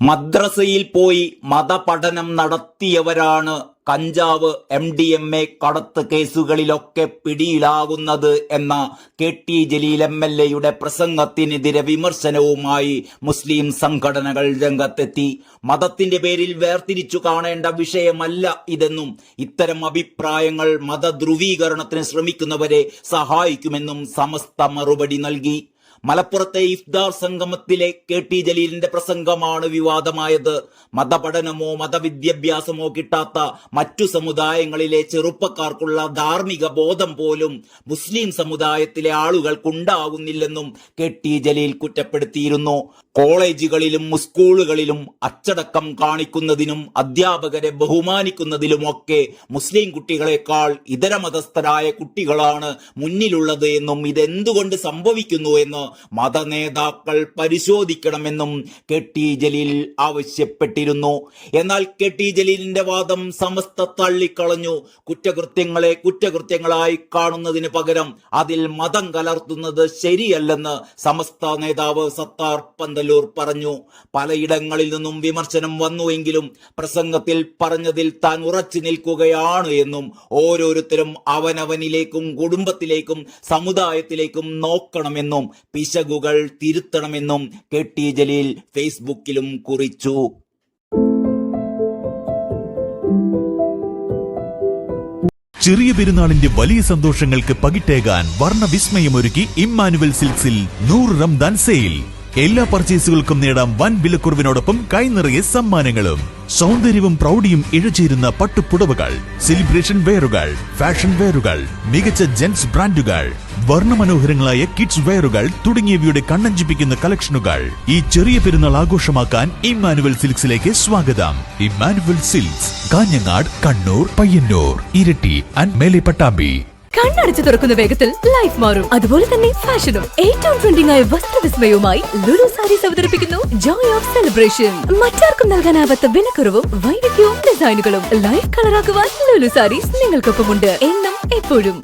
മദ്രസയിൽ പോയി മതപഠനം നടത്തിയവരാണ് കഞ്ചാവ് MDMA കടത്ത് കേസുകളിലൊക്കെ പിടിയിലാകുന്നത് എന്ന KT ജലീൽ MLA പ്രസംഗത്തിനെതിരെ വിമർശനവുമായി മുസ്ലിം സംഘടനകൾ രംഗത്തെത്തി. മതത്തിന്റെ പേരിൽ വേർതിരിച്ചു കാണേണ്ട വിഷയമല്ല ഇതെന്നും ഇത്തരം അഭിപ്രായങ്ങൾ മതധ്രുവീകരണത്തിന് ശ്രമിക്കുന്നവരെ സഹായിക്കുമെന്നും സമസ്ത മറുപടി നൽകി. മലപ്പുറത്തെ ഇഫ്താർ സംഗമത്തിലെ KT ജലീലിന്റെ പ്രസംഗമാണ് വിവാദമായത്. മതപഠനമോ മതവിദ്യാഭ്യാസമോ കിട്ടാത്ത മറ്റു സമുദായങ്ങളിലെ ചെറുപ്പക്കാർക്കുള്ള ധാർമ്മിക ബോധം പോലും മുസ്ലിം സമുദായത്തിലെ ആളുകൾക്കുണ്ടാകുന്നില്ലെന്നും KT ജലീൽ കുറ്റപ്പെടുത്തിയിരുന്നു. കോളേജുകളിലും സ്കൂളുകളിലും അച്ചടക്കം കാണിക്കുന്നതിനും അധ്യാപകരെ ബഹുമാനിക്കുന്നതിലുമൊക്കെ മുസ്ലിം കുട്ടികളെക്കാൾ ഇതര മതസ്ഥരായ കുട്ടികളാണ് മുന്നിലുള്ളത് എന്നും ഇതെന്തുകൊണ്ട് സംഭവിക്കുന്നു എന്ന് മതനേതാക്കൾ പരിശോധിക്കണമെന്നും KT ജലീൽ ആവശ്യപ്പെട്ടിരുന്നു. എന്നാൽ KT ജലീലിന്റെ വാദം സമസ്ത തള്ളിക്കളഞ്ഞു. കുറ്റകൃത്യങ്ങളെ കുറ്റകൃത്യങ്ങളായി കാണുന്നതിന് പകരം അതിൽ മതം കലർത്തുന്നത് ശരിയല്ലെന്ന് സമസ്ത നേതാവ് സത്താർ പന്തല്ലൂർ പറഞ്ഞു. പലയിടങ്ങളിൽ നിന്നും വിമർശനം വന്നുവെങ്കിലും പ്രസംഗത്തിൽ പറഞ്ഞതിൽ താൻ ഉറച്ചു നിൽക്കുകയാണ് എന്നും ഓരോരുത്തരും അവനവനിലേക്കും കുടുംബത്തിലേക്കും സമുദായത്തിലേക്കും നോക്കണമെന്നും പിശകുകൾ തിരുത്തണമെന്നും KT ജലീൽ ഫേസ്ബുക്കിലും കുറിച്ചു. ചെറിയ പെരുന്നാളിന്റെ വലിയ സന്തോഷങ്ങൾക്ക് പകിട്ടേകാൻ വർണ്ണവിസ്മയമൊരുക്കി ഇമ്മാനുവൽ സിൽക്സിൽ 100 റംദാൻ സെയിൽ. എല്ലാ പർച്ചേസുകൾക്കും നേടാം വൻ വിലക്കുറവിനോടൊപ്പം കൈനിറയെ സമ്മാനങ്ങളും. സൗന്ദര്യവും പ്രൗഢിയും ഇഴചേരുന്ന പട്ടുപുടവകൾ, സെലിബ്രേഷൻ വെയറുകൾ, ഫാഷൻ വെയറുകൾ, മികച്ച ജെന്റ്സ് ബ്രാൻഡുകൾ, വർണ്ണമനോഹരങ്ങളായ കിഡ്സ് വെയറുകൾ തുടങ്ങിയവയുടെ കണ്ണഞ്ചിപ്പിക്കുന്ന കളക്ഷനുകൾ. ഈ ചെറിയ പെരുന്നാൾ ആഘോഷമാക്കാൻ ഇമ്മാനുവൽ സിൽക്സിലേക്ക് സ്വാഗതം. Emmanuel silks, Kanhangad, Kannur, Payyanur, Iritty and മേലെ പട്ടാമ്പി. കണ്ണടച്ചു തുറക്കുന്ന വേഗത്തിൽ ലൈഫ് മാറും. അതുപോലെ തന്നെ ഫാഷനും ഏറ്റവും ട്രെൻഡിംഗ് ആയ വസ്ത്രവിസ്മയവുമായി ലുലു സാരീസ് അവതരിപ്പിക്കുന്നു ജോയ് ഓഫ് സെലിബ്രേഷൻ. മറ്റാർക്കും നൽകാനാവാത്ത വിലക്കുറവും വൈവിധ്യവും ഡിസൈനുകളും ലൈഫ് കളറാക്കുവാൻ ലുലു സാരീസ് നിങ്ങൾക്കൊപ്പമുണ്ട് എന്നും എപ്പോഴും.